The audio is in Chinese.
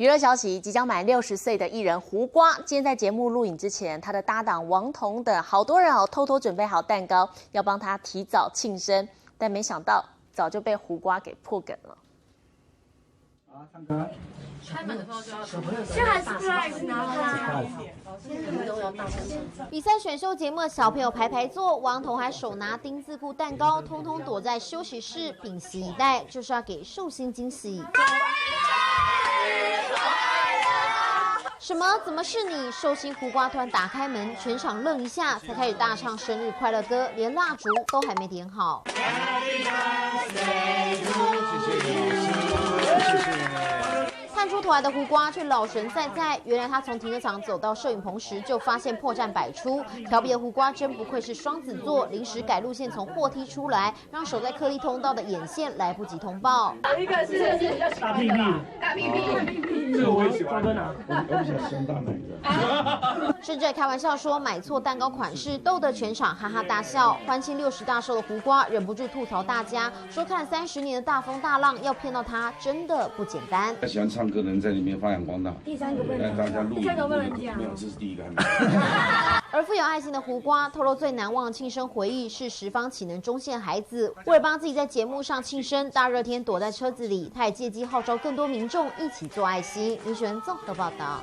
娱乐消息，即将满60岁的艺人胡瓜，今天在节目录影之前，他的搭档王彤等好多人偷偷准备好蛋糕，要帮他提早庆生，但没想到早就被胡瓜给破梗了。唱歌。开门的时候就要小朋友这还是 surprise 呢？比赛选秀节目，小朋友排排坐，王彤还手拿丁字裤蛋糕，通通躲在休息室屏息以待，就是要给寿星惊喜。什么？怎么是你？寿星胡瓜突然打开门，全场愣一下，才开始大唱生日快乐歌，连蜡烛都还没点好。探出头来的胡瓜却老神在，原来他从停车场走到摄影棚时就发现破绽百出。调皮的胡瓜真不愧是双子座，临时改路线从货梯出来，让守在客厅通道的眼线来不及通报。一个是大屁屁，大屁屁，这个我也喜欢。我比较喜欢大奶的。甚至还开玩笑说买错蛋糕款式，逗得全场哈哈大笑。欢庆60大寿的胡瓜忍不住吐槽大家，说看30年的大风大浪，要骗到他真的不简单。喜欢唱歌的人在里面发扬光大。第三个不能，大家录第三个不能讲，没有，这是第一个。而富有爱心的胡瓜透露，最难忘的庆生回忆是10方启能中线孩子，为了帮自己在节目上庆生，大热天躲在车子里，他也借机号召更多民众一起做爱心。林璇综合报道。